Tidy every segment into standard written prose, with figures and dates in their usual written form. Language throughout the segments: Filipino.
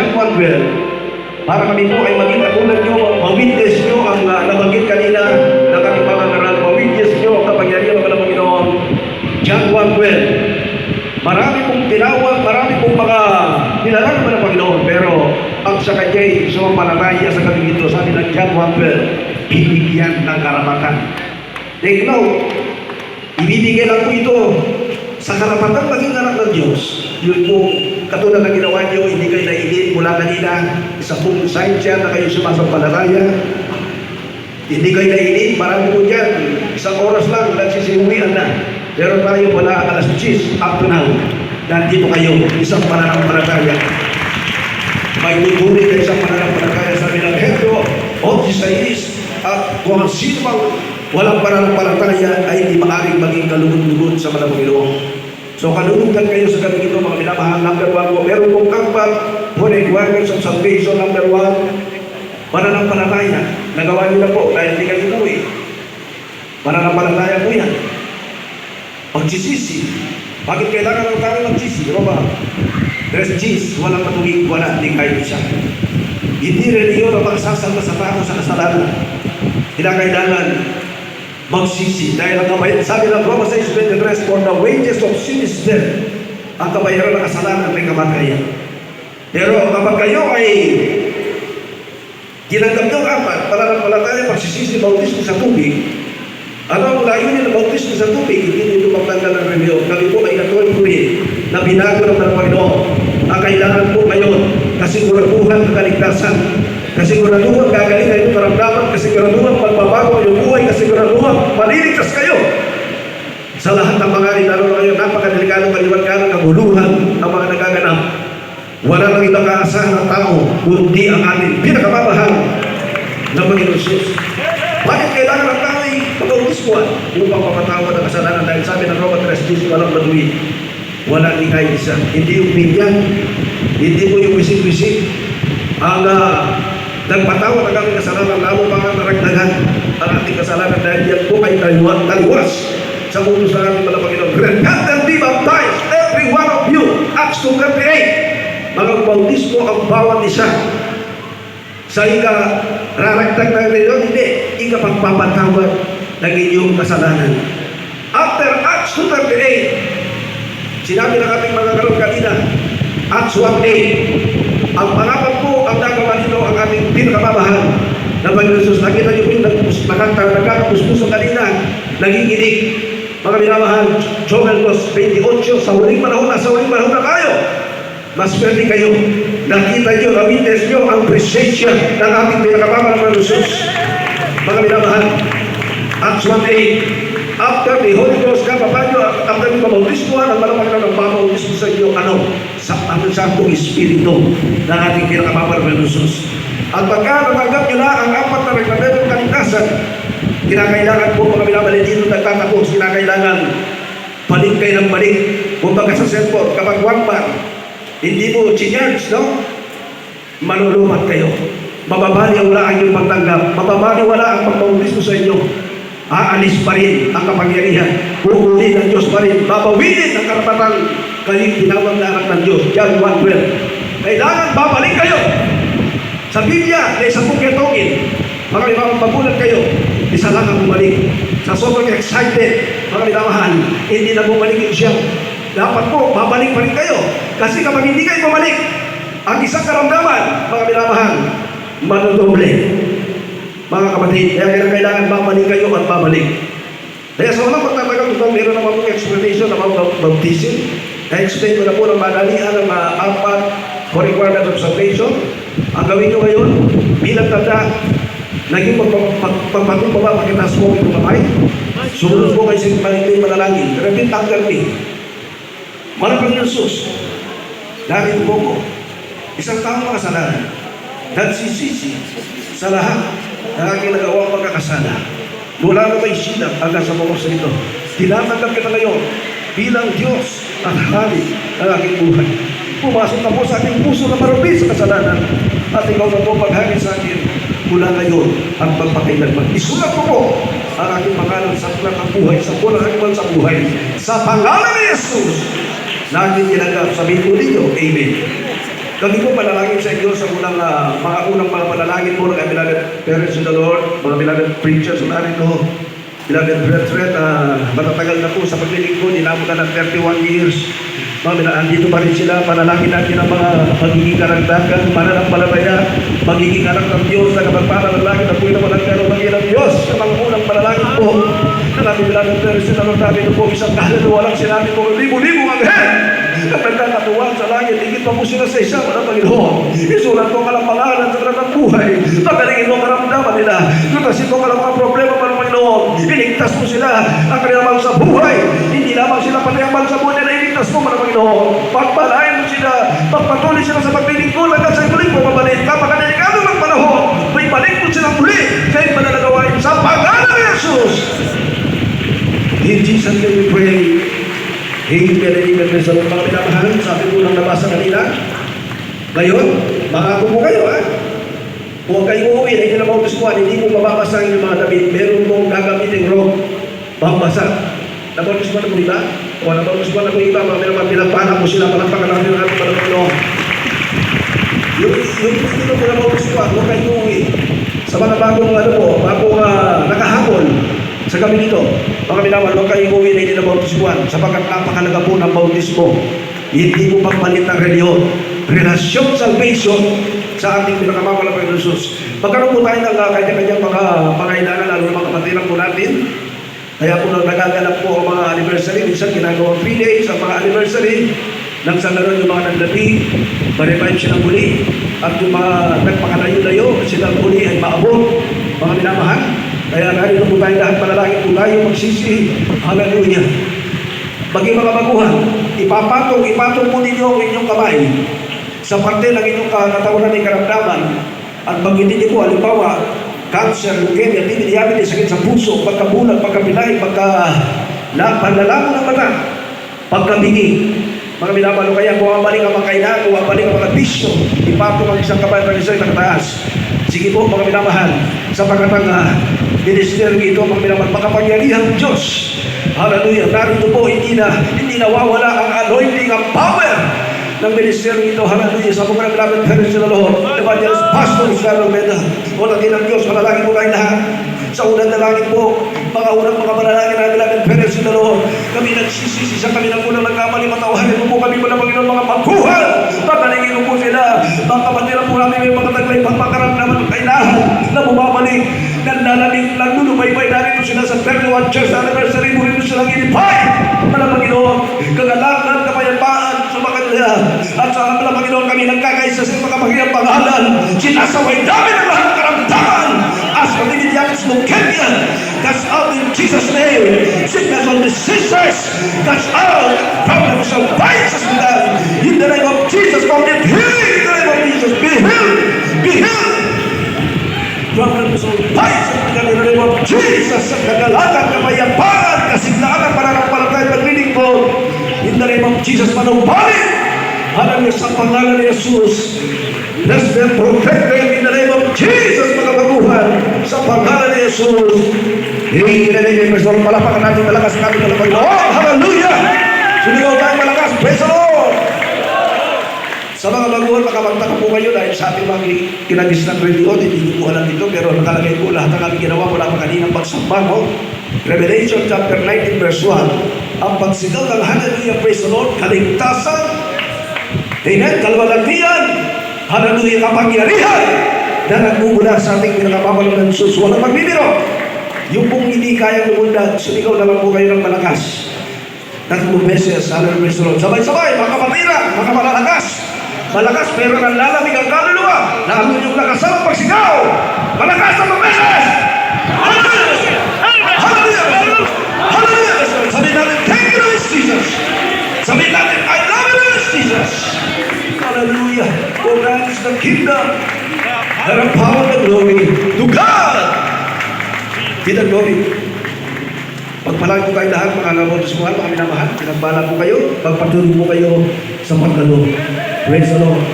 John 1:12, para kami po ay maging katulad nyo, ma-witness nyo ang nabanggit kanina ng ating mga ngaral, ma-witness nyo ang kapangyarihan ng Panginoon. John 1:12, marami pong tinawag, marami pong mga nilalang naman ng Panginoon, pero ang sa kanya'y sumampalataya sa kami ito, sabi ng John 1:12, binigyan ng karapatan. Take note, ibibigay lang po ito sa karapatan maging anak ng Diyos. Yun po, katulad ng ginawa niyo, hindi kayo nainit mula kanina, isa pong sign siya na kayo sumasampalataya. Hindi kayo nainit, marami po dyan, isang oras lang, nagsisimuwian na. Pero tayo wala alas 10, up to now. Nandito kayo, isang pananampalataya. May tutuloy kayo isang pananampalataya, sabi ng Hebro, 11:6, at kung sino mang walang pananampalataya ay hindi maaaring maging kalugod-lugod sa Panginoon. So kalulugan kayo sa gabi ito, mga minamahal. Number 1 po, meron pong kapat for requirements of salvation. Number 1, pananampalataya. Nagawa niyo na po, dahil hindi kayo gawin. Pananampalataya po yan. Pagsisisi. Bakit kailangan ng tao magsisi? Diba ba? There's cheese, walang matugig, wala, hindi kayo siya. Hindi rin yun ang magsasama sa tao sa kasalanan. Kailangan magsisi. Dahil ang kabayaran, sabi ng Romans 6:23, for the wages of sin is death. Ang kabayaran ng kasalanan may kamatayan. Pero kapag kayo ay ginagam nyo apat, pananampalataya, pagsisisi, bautismo sa tubig, ano ang layunin ng bautismo sa tubig? Hindi ito magtanggal ng reliyon. Kami po ay natuloy na binago ng Panginoon. Ang kailangan po ngayon, kasiguraduhan ng kaligtasan, kasiguraduhan gagaling na ito karamdaman, kasiguraduhan pagbabago yung buhay, kasiguraduhan maliligtas kayo sa lahat ng mga lalo na kayo napakadelikadong kaliwat-kalang kaguluhan ang mga nagaganap. Wala nang ibang kaasahan ng tao kundi ang ating pinakamamahal na Panginoon Diyos. Bakit kailangan ng tao ay pag-autismuan upang mapatawad ang kasalanan? Dahil sabi ng Romans 3:10, walang maduwi, walang ikay isa. Hindi yung bigyan, hindi po yung wisik-wisik ang nagpatawad ang aming kasalanan, lalo pa nga naragdagan ang ating kasalanan dahil yan po ay taliwas sa mundo sa ating mga Panginoon. Repent and be baptized, every one of you. Acts 2:38. Mag-bautismo ang bawat isa. Sa raragdag na rin, hindi, pagpapatawad ng inyong kasalanan. After Acts 2:38, sinabi ng ating mga karoon kanina, Acts 1:8, ang pangalan po ang nagawa nito ang ating pinakamamahal na Panginoon Jesus. Nakita niyo po yung nagkakapuspuso kanina, nagiginig. Mga minamahal, Joel 2:28, sa huling panahon na tayo. Mas pwede kayo. Nakita niyo, na-witness niyo ang presensya ng ating pinakamamahal na Jesus. Mga minamahal, Acts 1:8, after the Holy Ghost ka, paano after yung pabautismuhan, ang malaking ng pabautismo sa inyo, sa Santong Espiritu ng ating pinakamamahal na Jesus. At pagka natanggap nyo na ang apat na reglamento ng kaligtasan, kinakailangan po mga minamahal, dito nagtatapos, kinakailangan balik kayo ng balik. Kung baga sa cellphone, kapag 1 bar, hindi mo chinyards, no? Malulumat kayo. Mababaliwala ang inyong pagtanggap. Mababaliwala ang pagbautismo sa inyo. Aalis pa rin ang kapangyarihan. Huhuli ng Diyos pa rin. Babawinin ang karapatan kayong tinawag na anak ng Diyos. John 1:12. Kailangan babalik kayo. Sa Biblia, na isa pong ketongin. Mga ibang magulat kayo. Isa lang ang bumalik. Sa sobrang excited, mga minamahal, hindi na bumalik siya. Dapat po, babalik pa rin kayo. Kasi kapag hindi kayo bumalik, ang isang karamdaman, mga minamahal, manudoble. Mga kapatid, kaya kailangan babalik kayo at babalik. Kaya sa unang pagtatagal ito, meron naman pong explanation about baptism. Na-explain ko na po ng madalian ng mga apat for requirement of salvation. Ang gawin nyo ngayon, bilang tanda, naging pagpatuloy ba, pakitaas mo itong kamay. Sumunod po kayo sa mga manalangin. Repent after me. Maraming Jesus, dahil po ko, isang taong makasalanan, nagsisisi sa lahat ng aking nagawang pagkakasala. Mula na may sinap hanggang sa mga ito. Tinatanggap kita ngayon bilang Diyos at hari ng aking buhay. Pumasok na po sa aking puso na marumi sa kasalanan at ikaw na po paghangin sa akin mula ngayon ang pagpakailanman. Isulat ko po ang aking pangalan sa pulang ng buhay, sa pulang hangman sa buhay. Sa pangalan ni Jesus, natin tinanggap. Sabihin po ninyo, Amen. Kami po panalangin sa Diyos sa mga unang mga panalangin po ng beloved parents in the Lord, mga beloved preachers na narito, beloved brethren, matatagal na po sa paglilingkod, inabot na ng 31 years. Andito pa rin sila, panalangin natin ang mga magiging karagdagan, pananampalataya, magiging anak ng Diyos, na kapagpala ng langit, at po naman ang karunangin ng Diyos sa mga unang panalangin po. Na natin beloved parents in the Lord, natin po isang kaluluwa lang sinabi po, libo-libo ang head! Kapag katuwang sa langit, higit pa po sila sa isang ng Panginoon. Isulat ko kalampangalan sa ng buhay. Pagalingin mo karamdaman nila. Lutasin ko kalang mga problema pa ng Panginoon. Iligtas mo sila ang kanilang sa buhay. Hindi lamang sila panayaman sa buhay nila. Iligtas mo mga Panginoon. Pagpalain mo sila. Pagpatuloy sila sa paglilingkod. Hanggang sa muling mo pabalik. Kapag delikado ng panahon, may balik mo silang muli. Kahit mananagawain sa pangalan ni Jesus. In Jesus' name we pray. Amen and amen. Sa mga pinamahal, sabi ko lang nabasa kanina. Ngayon, makako po kayo, ha? Huwag kayo uuwi, hindi na mautuskuhan, hindi mo mababasahin yung mga damit. Meron mong gagamitin robe, mabasa. Nabautuskuhan na po iba? O nabautuskuhan na po iba, mga pinagpana po sila, palampakan natin ang ating Panginoon. Yung hindi mo nabautuskuhan, huwag kayo uuwi. Sa mga bagong nakahabol, sa gabi nito, mga minamahal, huwag kayong uwi na hindi na bautismuhan sapagkat napakalaga po ng bautismo. Hindi mo pagpalit ng reliyon. Relasyon, salvation sa ating pinakamamalang Panginoon Jesus. Magkaroon po tayo ng kanya-kanyang mga pangailangan, lalo ng mga kapatiran po natin. Kaya po nagaganap po ang mga anniversary. Minsan ginagawa 3 days ang mga anniversary. Nang sa naroon yung mga naglabi, ma-revive silang muli. At yung mga nagpakalayo-layo, silang muli ay maabot. Mga minamahal. Kaya narito po tayo lahat panalangin po tayo magsisi. Hallelujah. Maging mga baguhan, ipatong po ninyo ang inyong kamay sa parte ng inyong katawanan ng karamdaman. At magitin niyo po, halimbawa, cancer, leukemia, diabetes, sakit sa puso, pagkabulag, pagkapilay, panlalamo ng mata, pagkabingi. Mga minamalo kaya, bumabalik ang mga kailangan, bumabalik ang mga bisyo, ipatong ang isang kamay ng isang nakataas. Sige po, mga minamahal, sa pagkatang ministeryo ito, mga minamahal, makapangyarihan Diyos. Hallelujah. Narito po, hindi nawawala ang anointing, ang power ng ministeryo ito. Hallelujah. Sa mga beloved parents in the Lord, Evangelist Pastor Israel Almeda, o natin ang Diyos, manalangin po tayo lahat. Sa unang dalangin po, mga manalangin ng beloved parents in the Lord, kami nagsisisi sa kami ng unang nagkamali, matawarin mo po kami mga Panginoon, mga pagkuhan, patalingin mo po sila, mga kapatiran po namin, may mga taglay, pagpakaramdaman ng kailangan na bumabalik, nanlalamig, nagnunubaybay narito sila sa 31 Church Anniversary, mo rin silang inipay, mga Panginoon, kagalakan, kapayapaan, sumakanila, at sa mga Panginoon kami nagkakaisa sa mga pagkakang pangalan, sinasaway namin ang lahat ng karamdaman, as patigid yakis leukemia, cast out in Jesus' name, sickness and diseases, cast out problems of vices with us, in the name of Jesus, from the healing, in the name of Jesus, be healed, be healed, problems of vices, in the name of Jesus, kagalakan, kapayapaan, kasiglaan, pananampalataya, paglilingkod, in the name of Jesus, manumbalik, hallelujah, sa pangalan ni Jesus, bless them, protect them, in the name of Jesus, mga baguhan, sa pangalan ni Jesus. Amen and amen. Praise the Lord. Palapakan natin malakas natin ng Panginoon. Hallelujah! Sumigaw tayo malakas. Praise the Lord! Sa mga baguhan, makamagtaka po kayo dahil sa ating mga kinagis ng reliyon, hindi ko alam ito, pero nakalagay po lahat ng aming ginawa mula pa kaninang pagsamba, no? Revelation chapter 19 verse 1. Ang pagsigaw ng hallelujah, praise the Lord, kaligtasan, amen, kalwalagtian, hallelujah, kapangyarihan, na nagmumula sa ating pinakamamalong ng Jesus. Walang magbibiro. Yung pong hindi kayang lumundag, sumigaw naman po kayo ng malakas. 3 beses, hallelujah, praise the Lord. Sabay-sabay, mga kapatiran, mga malalakas. Malakas, pero nanlalamig ang kaluluwa. Lalo yung nakasama pagsigaw. Malakas na beses! Hallelujah! Hallelujah! Hallelujah! Sabihin natin, thank you, Lord Jesus. Sabihin natin, I love you, Lord Jesus. Hallelujah! For that is the kingdom and the power and the glory to God. Be the glory. Pagpalaan po kayo lahat, mga namotismuhan, mga minamahal. Pinagbala po kayo, pagpatuloy po kayo sa pagkalo. Praise the Lord.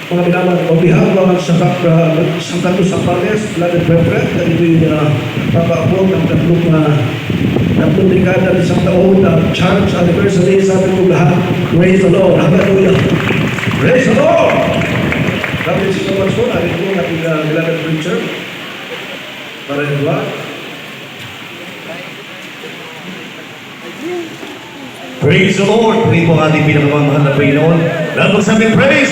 Mga minamahal, on behalf of Santa Cruz Sampales, beloved brethren, na ito yung pagpaapog ng tatlong dekada ng isang taon na church anniversary sa ating lahat. Praise the Lord. Hallelujah. Praise the Lord. you so much po. Arin po ang ating beloved preacher. Para ito Praise the Lord. Puri po ang ating pinakamamahal na Panginoon. Lahat po sa aming praise